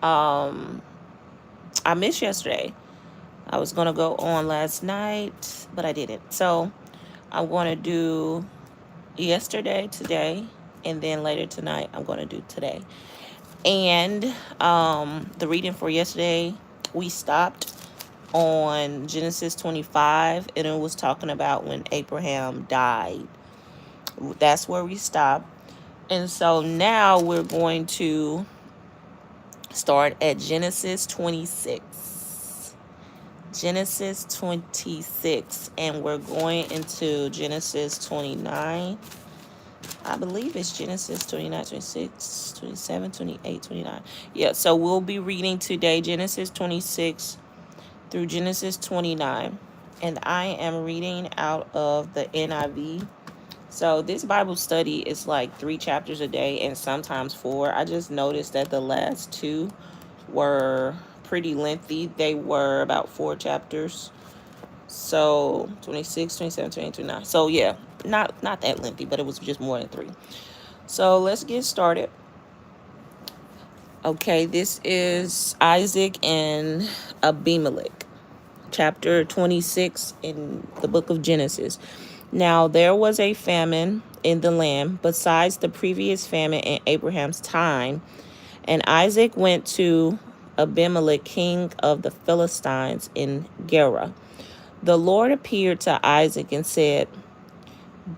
I missed yesterday. I was going to go on last night, but I didn't. So I'm going to do yesterday, today, and then later tonight, I'm going to do today. And the reading for yesterday, we stopped on Genesis 25, and it was talking about when Abraham died. That's where we stopped. And so now we're going to start at Genesis 26. Genesis 26. And we're going into Genesis 29. I believe it's Genesis 29, 26, 27, 28, 29. Yeah, so we'll be reading today Genesis 26 through Genesis 29. And I am reading out of the NIV. So this Bible study is like 3 chapters a day and sometimes 4. I just noticed that the last 2 were pretty lengthy. They were about 4 chapters. So 26, 27, 28, 29. So yeah, not that lengthy, but it was just more than 3. So let's get started. Okay, this is Isaac and Abimelech, chapter 26 in the book of Genesis. Now there was a famine in the land besides the previous famine in Abraham's time, and Isaac went to Abimelech, king of the Philistines, in Gerar. The Lord appeared to Isaac and said,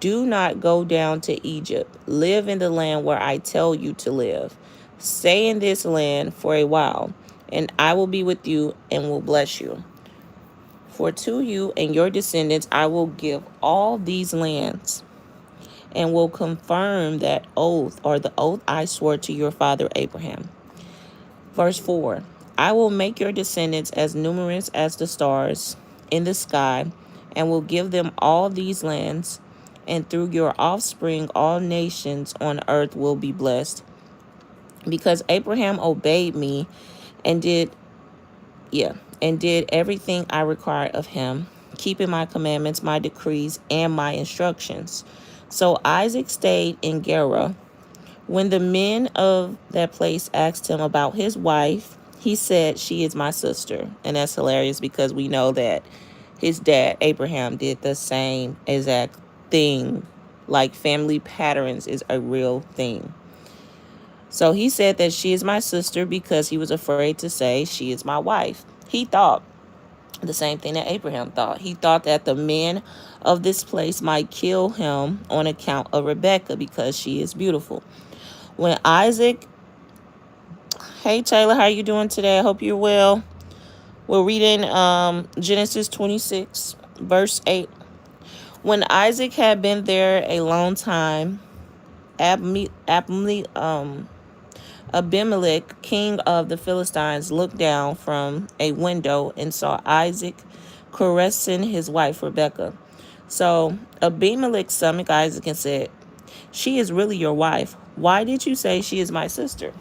"Do not go down to Egypt. Live in the land where I tell you to live. Stay in this land for a while, and I will be with you and will bless you. For to you and your descendants I will give all these lands, and will confirm that oath, or the oath I swore to your father Abraham." Verse 4, "I will make your descendants as numerous as the stars in the sky, and will give them all these lands, and through your offspring all nations on earth will be blessed. Because Abraham obeyed me and did everything I required of him, keeping my commandments, my decrees, and my instructions." So Isaac stayed in Gerar. When the men of that place asked him about his wife, he said, "She is my sister." And that's hilarious because we know that his dad, Abraham, did the same exact thing. Like, family patterns is a real thing. So he said that she is my sister because he was afraid to say she is my wife. He thought the same thing that Abraham thought. He thought that the men of this place might kill him on account of Rebekah because she is beautiful. When Isaac, hey Taylor, how you doing today? I hope you're well. We're reading Genesis 26, verse 8. When Isaac had been there a long time, Abimelech, king of the Philistines, looked down from a window and saw Isaac caressing his wife Rebekah. So Abimelech summoned Isaac and said, "She is really your wife. Why did you say she is my sister?"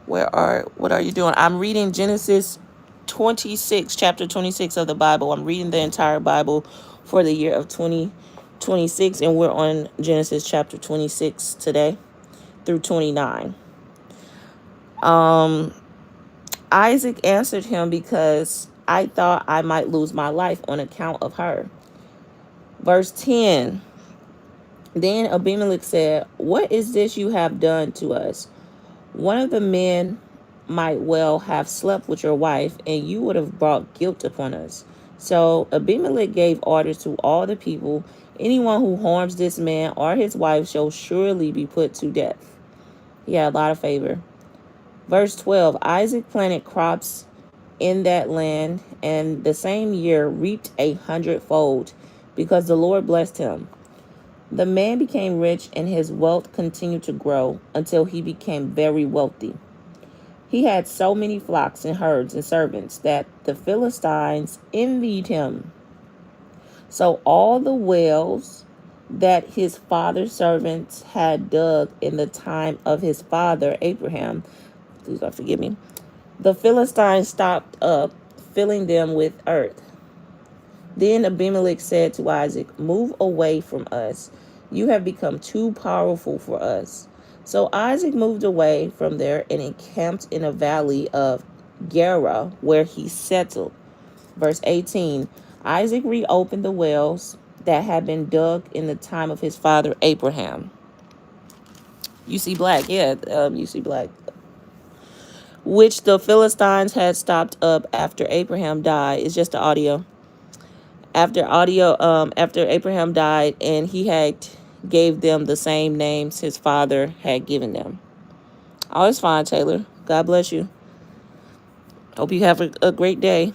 What are you doing? I'm reading Genesis 26, chapter 26 of the Bible. I'm reading the entire Bible for the year of 2026, and we're on Genesis chapter 26 today through 29. Isaac answered him, "Because I thought I might lose my life on account of her." Verse 10, then Abimelech said, "What is this you have done to us? One of the men might well have slept with your wife, and you would have brought guilt upon us." So Abimelech gave orders to all the people, "Anyone who harms this man or his wife shall surely be put to death." He had a lot of favor. Verse 12, Isaac planted crops in that land, and the same year reaped 100-fold, because the Lord blessed him. The man became rich, and his wealth continued to grow until he became very wealthy. He had so many flocks and herds and servants that the Philistines envied him. So all the wells that his father's servants had dug in the time of his father Abraham, please God forgive me, the Philistines stopped up, filling them with earth. Then Abimelech said to Isaac, "Move away from us. You have become too powerful for us." So Isaac moved away from there and encamped in a valley of Gerar, where he settled. Verse 18, Isaac reopened the wells that had been dug in the time of his father Abraham. You see black, yeah, you see black. Which the Philistines had stopped up after Abraham died. It's just the audio. After Abraham died, and he had gave them the same names his father had given them. Always fine, Taylor. God bless you. Hope you have a great day.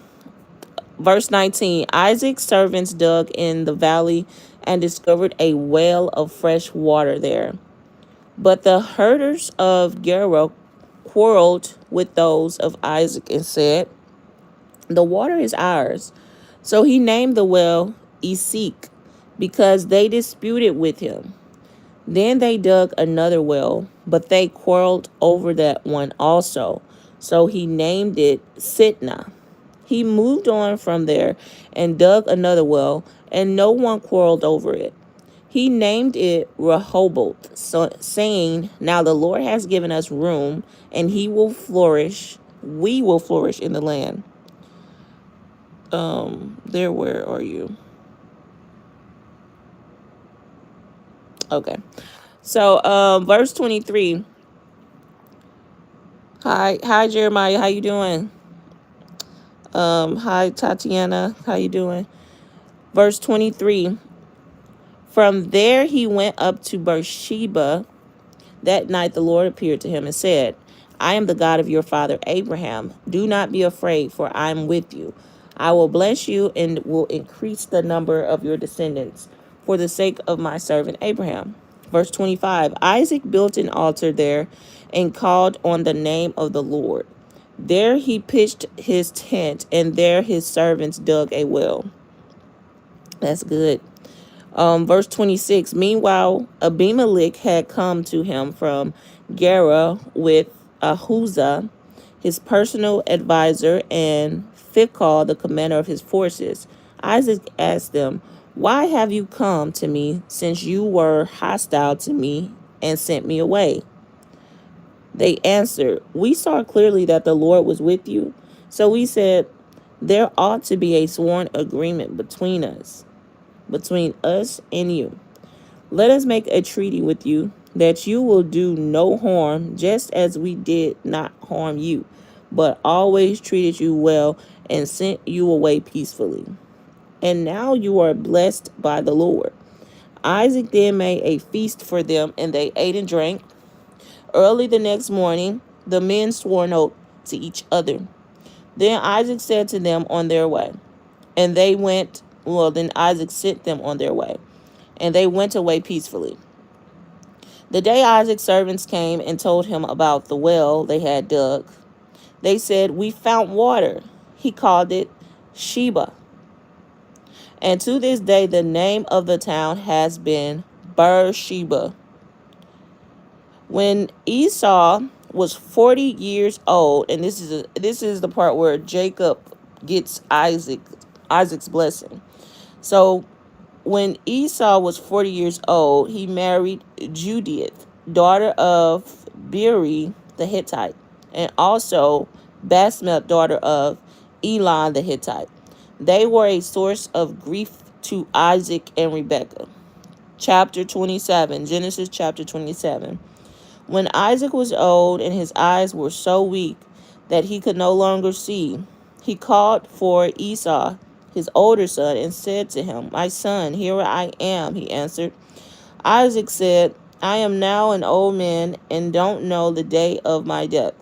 Verse 19, Isaac's servants dug in the valley and discovered a well of fresh water there. But the herders of Gerar quarreled with those of Isaac and said, the water is ours. So he named the well Esek, because they disputed with him. Then they dug another well, but they quarreled over that one also. So he named it Sitnah. He moved on from there and dug another well, and no one quarreled over it. He named it Rehoboth, so saying, now the Lord has given us room, and he will flourish. We will flourish in the land. Where are you? Okay. So, verse 23. Hi, Jeremiah. How you doing? Hi, Tatiana. How you doing? Verse 23. From there he went up to Beersheba. That night the Lord appeared to him and said, I am the God of your father Abraham. Do not be afraid, for I am with you. I will bless you and will increase the number of your descendants for the sake of my servant Abraham. Verse 25, Isaac built an altar there and called on the name of the Lord. There he pitched his tent, and there his servants dug a well. That's good. Verse 26, meanwhile, Abimelech had come to him from Gerar with Ahuzah, his personal advisor, and Phicol, the commander of his forces. Isaac asked them, why have you come to me, since you were hostile to me and sent me away? They answered, we saw clearly that the Lord was with you. So we said, there ought to be a sworn agreement between us and you. Let us make a treaty with you that you will do no harm, just as we did not harm you, but always treated you well and sent you away peacefully. And now you are blessed by the Lord. Isaac then made a feast for them, and they ate and drank. Early the next morning, the men swore an oath to each other. Then Isaac said to them on their way, and they went. Then Isaac sent them on their way, and they went away peacefully. The day Isaac's servants came and told him about the well they had dug, they said, we found water. He called it Sheba. And to this day, the name of the town has been Beersheba. When Esau was 40 years old, and this is the part where Jacob gets Isaac's blessing. So when Esau was 40 years old, he married Judith, daughter of Beeri the Hittite, and also Basmath, daughter of Elon the Hittite. They were a source of grief to Isaac and Rebekah. Chapter 27, Genesis chapter 27. When Isaac was old and his eyes were so weak that he could no longer see, he called for Esau, his older son, and said to him, my son, here I am, he answered. Isaac said, I am now an old man and don't know the day of my death.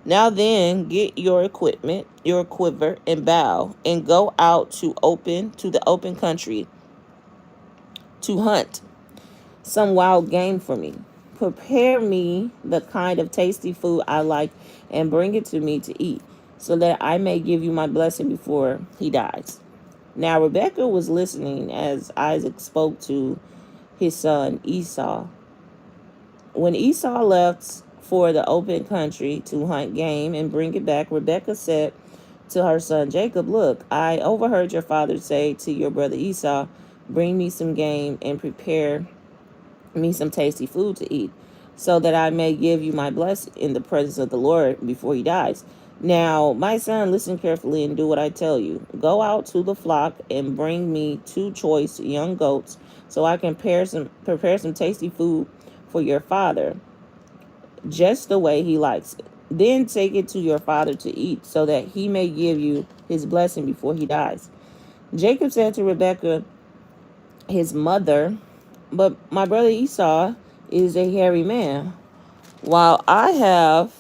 Now then, get your equipment, your quiver, and bow, and go out to the open country to hunt some wild game for me. Prepare me the kind of tasty food I like and bring it to me to eat, so that I may give you my blessing before he dies. Now Rebekah was listening as Isaac spoke to his son Esau. When Esau left for the open country to hunt game and bring it back, Rebekah said to her son Jacob, look, I overheard your father say to your brother Esau, bring me some game and prepare me some tasty food to eat, so that I may give you my blessing in the presence of the Lord before he dies. Now, my son, listen carefully and do what I tell you. Go out to the flock and bring me 2 choice young goats so I can prepare some tasty food for your father, just the way he likes it. Then take it to your father to eat so that he may give you his blessing before he dies. Jacob said to Rebekah, his mother, but my brother Esau is a hairy man, while I have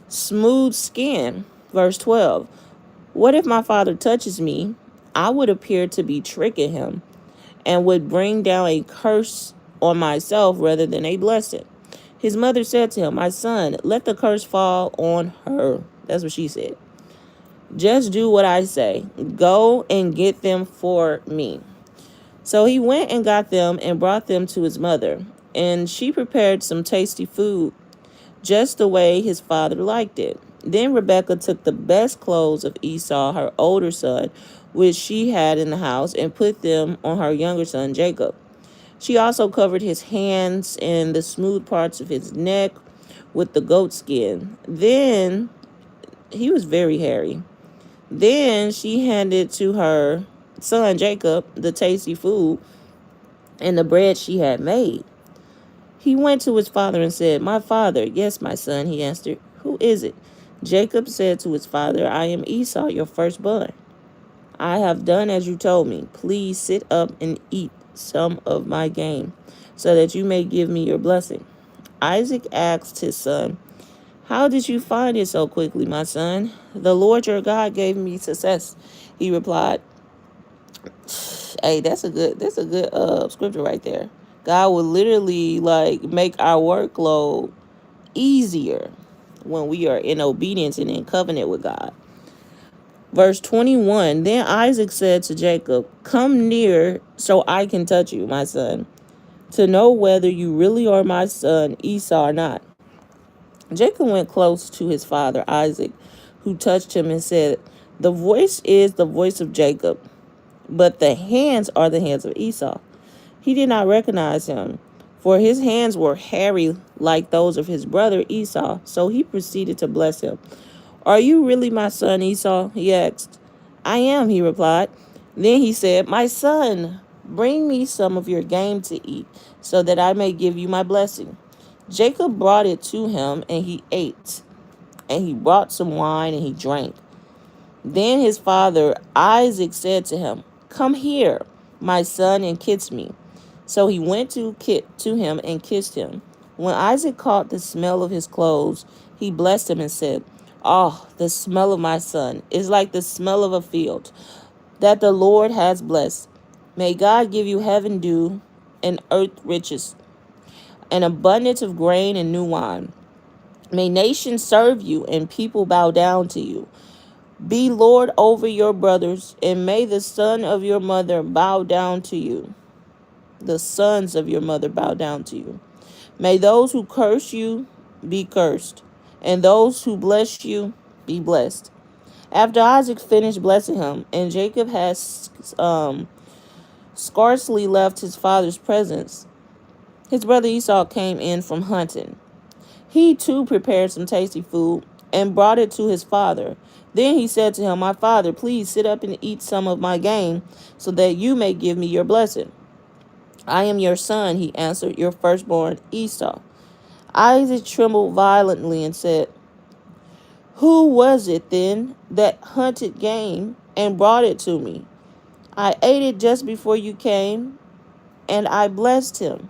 smooth skin. Verse 12. What if my father touches me? I would appear to be tricking him and would bring down a curse on myself rather than a blessing. His mother said to him, my son, let the curse fall on her. That's what she said. Just do what I say. Go and get them for me. So he went and got them and brought them to his mother. And she prepared some tasty food, just the way his father liked it. Then Rebekah took the best clothes of Esau, her older son, which she had in the house, and put them on her younger son, Jacob. She also covered his hands and the smooth parts of his neck with the goat skin. Then, he was very hairy. Then she handed to her son, Jacob, the tasty food and the bread she had made. He went to his father and said, my father. Yes, my son, he answered. Who is it? Jacob said to his father, I am Esau, your firstborn. I have done as you told me. Please sit up and eat some of my game, so that you may give me your blessing. Isaac asked his son, how did you find it so quickly, my son? The Lord your God gave me success, he replied. Hey, that's a good scripture right there. God will literally like make our workload easier when we are in obedience and in covenant with God. Verse 21, then Isaac said to Jacob, come near so I can touch you, my son, to know whether you really are my son Esau or not. Jacob went close to his father Isaac, who touched him and said, the voice is the voice of Jacob, but the hands are the hands of Esau. He did not recognize him, for his hands were hairy like those of his brother Esau, so he proceeded to bless him. Are you really my son Esau? He asked. I am, he replied. Then he said, my son, bring me some of your game to eat, so that I may give you my blessing. Jacob brought it to him, and he ate, and he brought some wine, and he drank. Then his father Isaac said to him, come here, my son, and kiss me. So he went to him and kissed him. When Isaac caught the smell of his clothes, he blessed him and said, oh, the smell of my son is like the smell of a field that the Lord has blessed. May God give you heaven dew and earth riches, an abundance of grain and new wine. May nations serve you and people bow down to you. Be Lord over your brothers, and may the son of your mother bow down to you. The sons of your mother bow down to you. May those who curse you be cursed, and those who bless you be blessed. After Isaac finished blessing him, and Jacob had scarcely left his father's presence, his brother Esau came in from hunting. He too prepared some tasty food and brought it to his father. Then he said to him, my father, please sit up and eat some of my game, so that you may give me your blessing. I am your son, he answered, your firstborn Esau. Isaac trembled violently and said, who was it then that hunted game and brought it to me? I ate it just before you came, and I blessed him.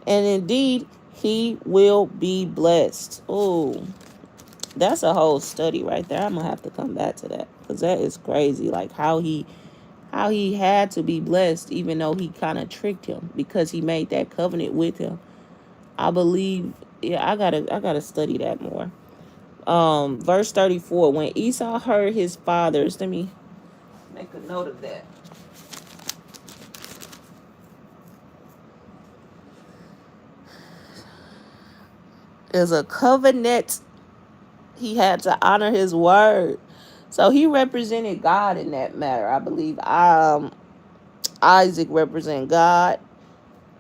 And indeed, he will be blessed. Oh, that's a whole study right there. I'm going to have to come back to that, because that is crazy. Like how he had to be blessed, even though he kind of tricked him, because he made that covenant with him. I believe, yeah, I gotta study that more. Verse 34, when Esau heard his fathers, let me make a note of that. There's a covenant. He had to honor his word. So he represented God in that matter. I believe Isaac represented God,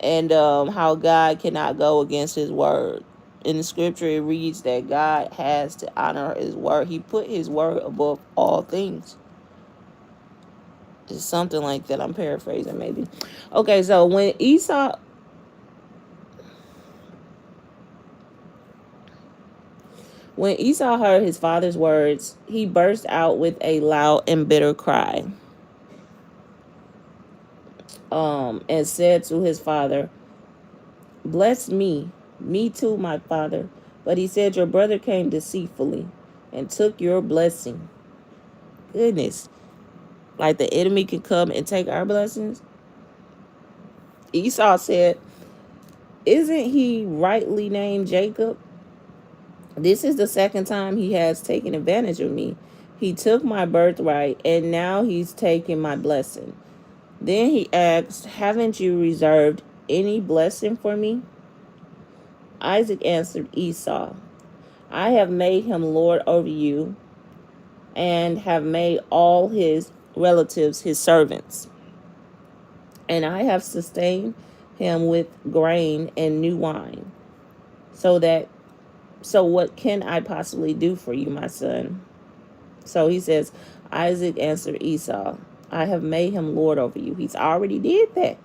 and how God cannot go against his word. In the scripture, it reads that God has to honor his word. He put his word above all things. It's something like that. I'm paraphrasing, maybe. Okay, so when Esau heard his father's words, he burst out with a loud and bitter cry, and said to his father, "Bless me too, my father." But he said, "Your brother came deceitfully and took your blessing." Goodness. Like the enemy can come and take our blessings. Esau said, "Isn't he rightly named Jacob? This is the second time he has taken advantage of me. He took my birthright, and now he's taking my blessing." Then he asked, "Haven't you reserved any blessing for me?" Isaac answered Esau, "I have made him lord over you, and have made all his relatives his servants. And I have sustained him with grain and new wine. So what can I possibly do for you, my son?" So he says, Isaac answered Esau, "I have made him lord over you." He's already did that.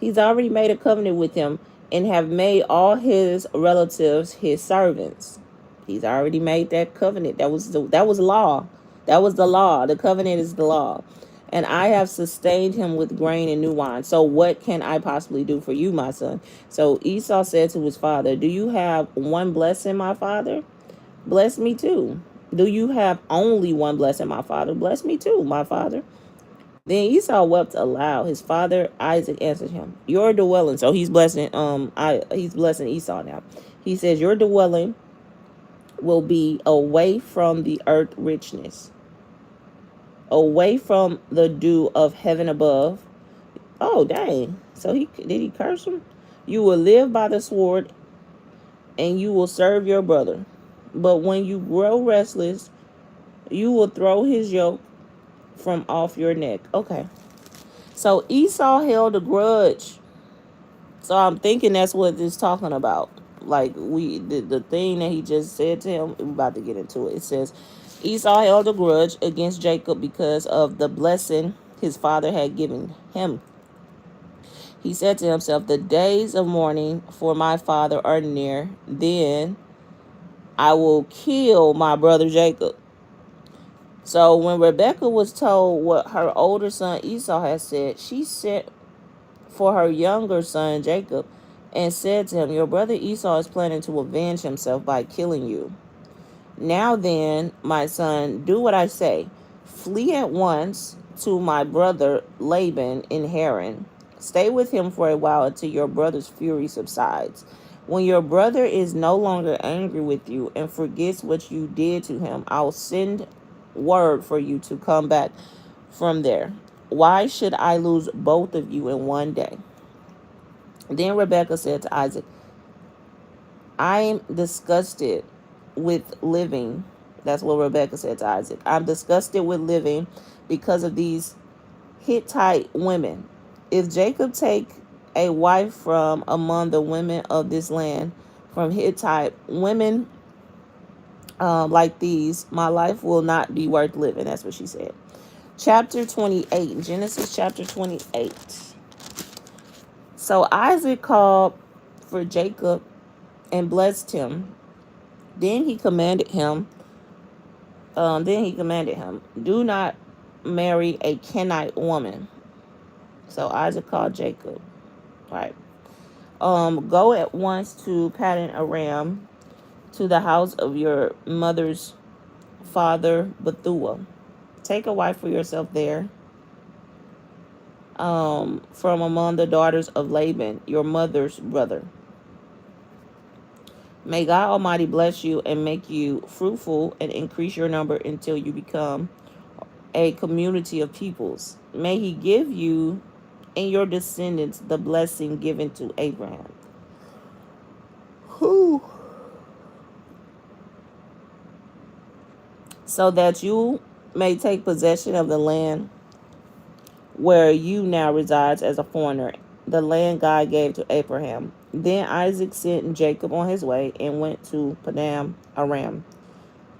He's already made a covenant with him and have made all his relatives his servants. He's already made that covenant. That was law. That was the law. The covenant is the law. "And I have sustained him with grain and new wine. So what can I possibly do for you, my son?" So Esau said to his father, "Do you have one blessing, my father? Bless me too. Do you have only one blessing, my father? Bless me too, my father." Then Esau wept aloud. His father Isaac answered him, "Your dwelling." So he's blessing Esau now. He says, "Your dwelling will be away from the earth richness, away from the dew of heaven above." Oh dang. So he curse him? "You will live by the sword, and you will serve your brother. But when you grow restless, you will throw his yoke from off your neck." Okay. So Esau held a grudge. So I'm thinking that's what it's talking about. Like the thing that he just said to him, we're about to get into it. It says Esau held a grudge against Jacob because of the blessing his father had given him. He said to himself, "The days of mourning for my father are near. Then I will kill my brother Jacob." So when Rebekah was told what her older son Esau had said, she sent for her younger son Jacob and said to him, "Your brother Esau is planning to avenge himself by killing you. Now then, my son, do what I say. Flee at once to my brother Laban in Haran. Stay with him for a while until your brother's fury subsides. When your brother is no longer angry with you and forgets what you did to him, I'll send word for you to come back from there. Why should I lose both of you in one day?" Then Rebekah said to Isaac, "I am disgusted with living." That's what Rebekah said to Isaac. "I'm disgusted with living because of these Hittite women. If Jacob take a wife from among the women of this land, from Hittite women like these, my life will not be worth living." That's what she said. Chapter 28, Genesis chapter 28. So Isaac called for Jacob and blessed him. Then he commanded him, "Do not marry a Kenite woman." So Isaac called Jacob. Right. "Go at once to Paddan Aram, to the house of your mother's father Bethuel. Take a wife for yourself there, from among the daughters of Laban, your mother's brother. May God Almighty bless you and make you fruitful and increase your number until you become a community of peoples. May he give you and your descendants the blessing given to Abraham." Whew. "So that you may take possession of the land where you now resides as a foreigner. the land God gave to Abraham. Then Isaac sent Jacob on his way and went to Padam Aram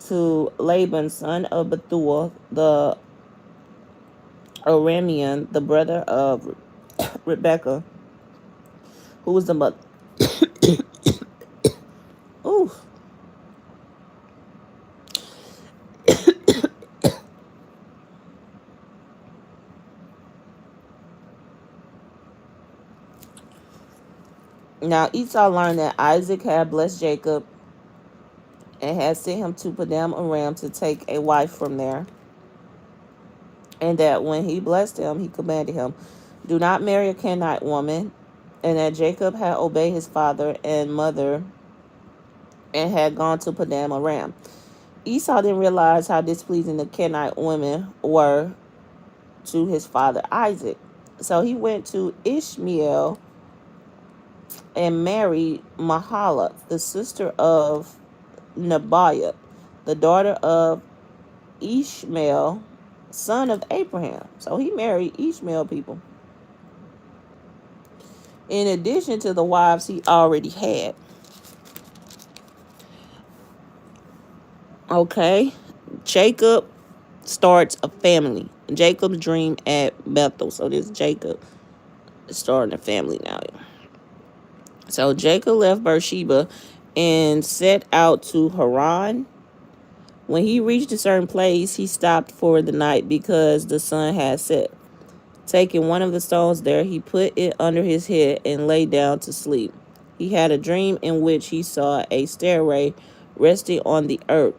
to Laban, son of Bethuel, the Aramean, the brother of Rebekah, who was the mother. Ooh. Now Esau learned that Isaac had blessed Jacob and had sent him to Padam Aram to take a wife from there, and that when he blessed him, he commanded him, "Do not marry a Canaanite woman," and that Jacob had obeyed his father and mother and had gone to Padam Aram. Esau didn't realize how displeasing the Canaanite women were to his father Isaac. So he went to Ishmael and married Mahalath, the sister of Nebaioth, the daughter of Ishmael, son of Abraham. So he married Ishmael people, in addition to the wives he already had. Okay, Jacob starts a family. Jacob's dream at Bethel. So this Jacob is starting a family now. So Jacob left Beersheba and set out to Haran. When he reached a certain place, he stopped for the night because the sun had set. Taking one of the stones there, he put it under his head and lay down to sleep. He had a dream in which he saw a stairway resting on the earth,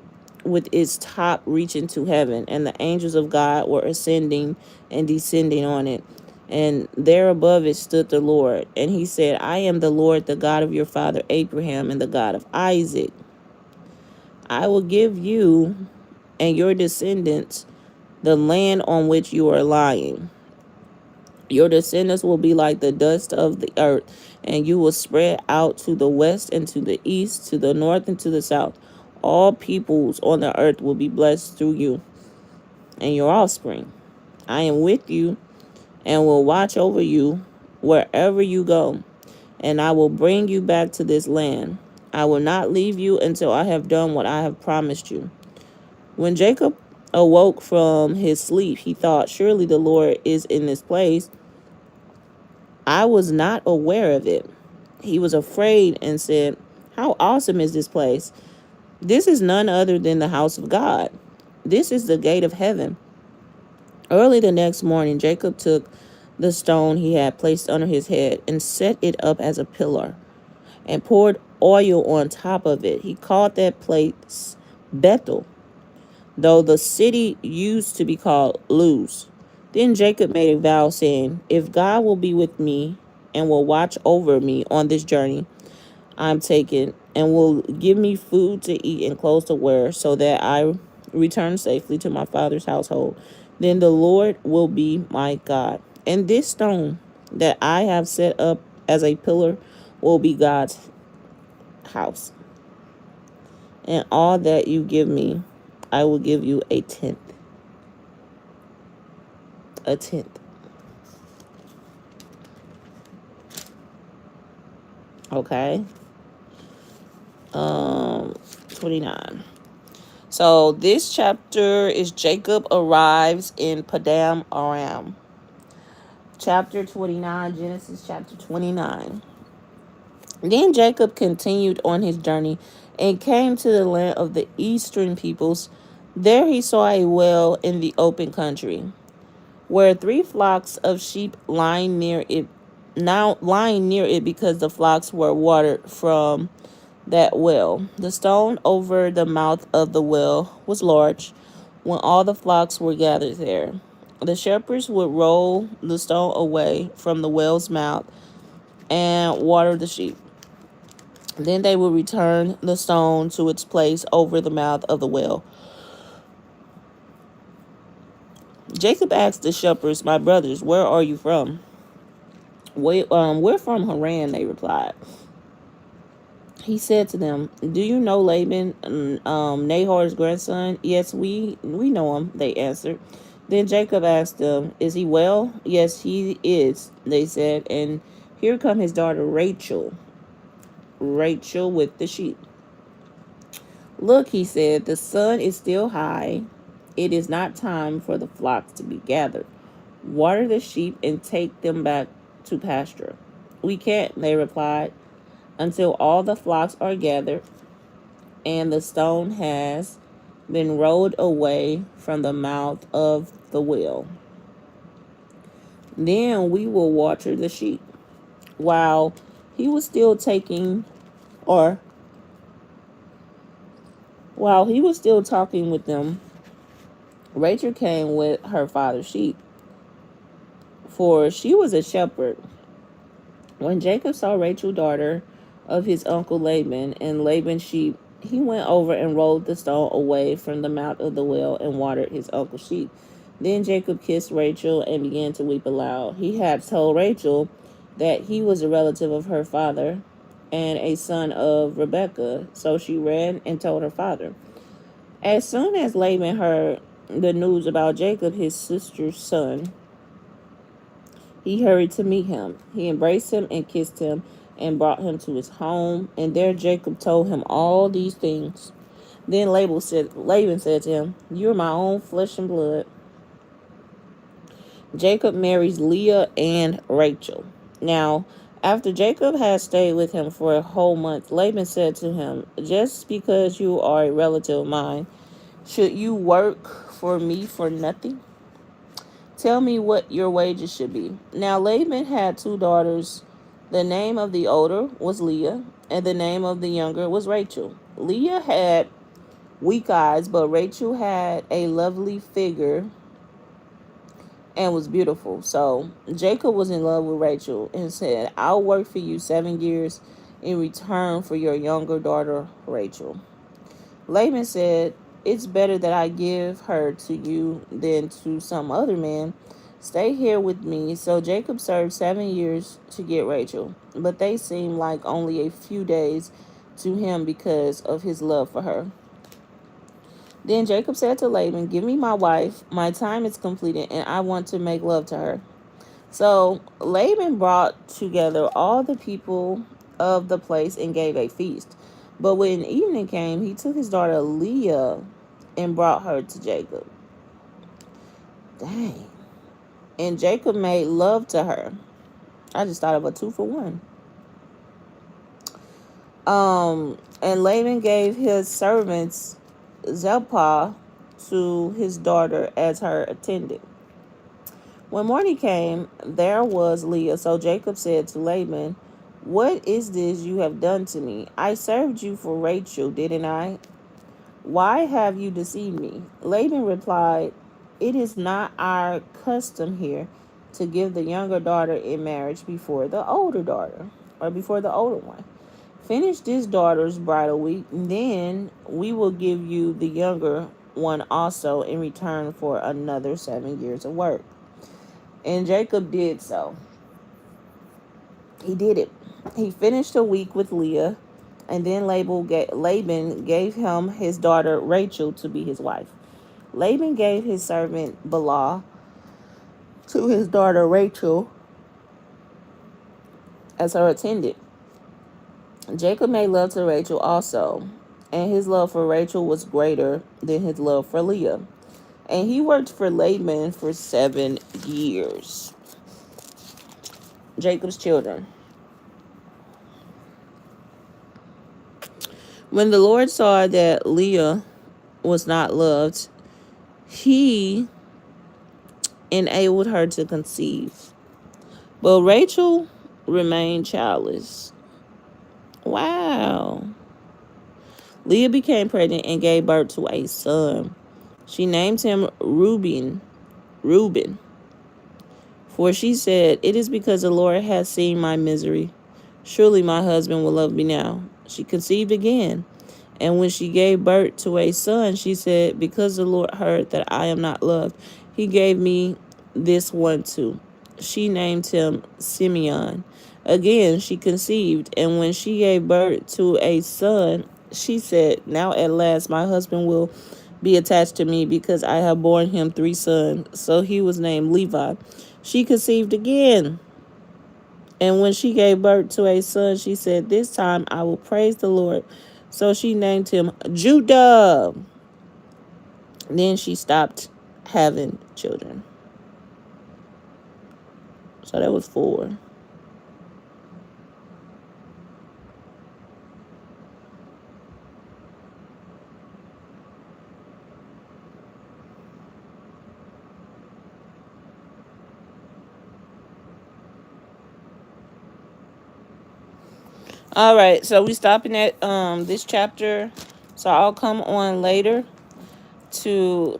with its top reaching to heaven, and the angels of God were ascending and descending on it. And there above it stood the Lord. And he said, "I am the Lord, the God of your father Abraham and the God of Isaac. I will give you and your descendants the land on which you are lying. Your descendants will be like the dust of the earth, and you will spread out to the west and to the east, to the north and to the south. All peoples on the earth will be blessed through you and your offspring. I am with you and will watch over you wherever you go, and I will bring you back to this land. I will not leave you until I have done what I have promised you." When Jacob awoke from his sleep, he thought, "Surely the Lord is in this place. I was not aware of it." He was afraid and said, "How awesome is this place! This is none other than the house of God. This is the gate of heaven." Early the next morning, Jacob took the stone he had placed under his head and set it up as a pillar and poured oil on top of it. He called that place Bethel, though the city used to be called Luz. Then Jacob made a vow, saying, "If God will be with me and will watch over me on this journey I'm taking, and will give me food to eat and clothes to wear, so that I return safely to my father's household, then the Lord will be my God. And this stone that I have set up as a pillar will be God's house. And all that you give me, I will give you a tenth." A tenth. Okay. 29. So this chapter is Jacob arrives in Padam Aram. Chapter 29, Genesis chapter 29. Then Jacob continued on his journey and came to the land of the eastern peoples. There he saw a well in the open country, where 3 flocks of sheep lying near it, because the flocks were watered from that well. The stone over the mouth of the well was large. When all the flocks were gathered there, the shepherds would roll the stone away from the well's mouth and water the sheep. Then they would return the stone to its place over the mouth of the well. Jacob asked the shepherds, "My brothers, where are you from?" "We're from Haran," they replied. He said to them, "Do you know Laban, Nahor's grandson?" "Yes, we know him," they answered. Then Jacob asked them, "Is he well?" "Yes, he is," they said, "and Here come his daughter Rachel. Rachel with the sheep. Look, he said, the sun is still high. It is not time for the flocks to be gathered. Water the sheep and take them back to pasture. We can't, they replied, until all the flocks are gathered and the stone has been rolled away from the mouth of the well. Then we will water the sheep. While he was still taking, or while he was still talking with them, Rachel came with her father's sheep, for she was a shepherd. When Jacob saw Rachel, daughter of his uncle Laban, and Laban's sheep, he went over and rolled the stone away from the mouth of the well and watered his uncle's sheep. Then Jacob kissed Rachel and began to weep aloud. He had told Rachel that he was a relative of her father and a son of Rebekah, so she ran and told her father. As soon as Laban heard the news about Jacob, his sister's son, he hurried to meet him. He embraced him and kissed him and brought him to his home. And there Jacob told him all these things. Then Laban said to him, "You are my own flesh and blood." Jacob marries Leah and Rachel. Now, after Jacob had stayed with him for a whole month, Laban said to him, "Just because you are a relative of mine, should you work for me for nothing? Tell me what your wages should be." Now Laban had two daughters. The name of the older was Leah, and the name of the younger was Rachel. Leah had weak eyes, but Rachel had a lovely figure and was beautiful. So Jacob was in love with Rachel and said, "I'll work for you 7 years in return for your younger daughter, Rachel." Laban said, "It's better that I give her to you than to some other man. Stay here with me." So Jacob served 7 years to get Rachel, but they seemed like only a few days to him because of his love for her. Then Jacob said to Laban, "Give me my wife. My time is completed, and I want to make love to her." So Laban brought together all the people of the place and gave a feast. But when evening came, he took his daughter Leah and brought her to Jacob. Dang. And Jacob made love to her. I just thought of a 2-for-1. And Laban gave his servants Zilpah to his daughter as her attendant. When morning came, there was Leah. So Jacob said to Laban, "What is this you have done to me? I served you for Rachel, didn't I? Why have you deceived me?" Laban replied, "It is not our custom here to give the younger daughter in marriage before the older daughter, or before the older one. Finish this daughter's bridal week, then we will give you the younger one also in return for another 7 years of work." And Jacob did so. He did it. He finished a week with Leah, and then Laban gave him his daughter Rachel to be his wife. Laban gave his servant Bilhah to his daughter Rachel as her attendant. Jacob made love to Rachel also, and his love for Rachel was greater than his love for Leah. And he worked for Laban for 7 years. Jacob's children. When the Lord saw that Leah was not loved, he enabled her to conceive. But Rachel remained childless. Wow. Leah became pregnant and gave birth to a son. She named him Reuben, for she said, "It is because the Lord has seen my misery. Surely my husband will love me now." She conceived again, and when she gave birth to a son, she said, "Because the Lord heard that I am not loved, he gave me this one too." She named him Simeon. Again she conceived, and when she gave birth to a son, she said, "Now at last my husband will be attached to me because I have borne him 3 sons." So he was named Levi. She conceived again And when she gave birth to a son, she said, "This time I will praise the Lord." So she named him Judah. Then she stopped having children. So that was 4. All right, so we stopping at this chapter. So I'll come on later to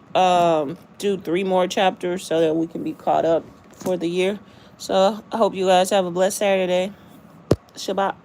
do 3 more chapters so that we can be caught up for the year. So I hope you guys have a blessed Saturday. Shabbat.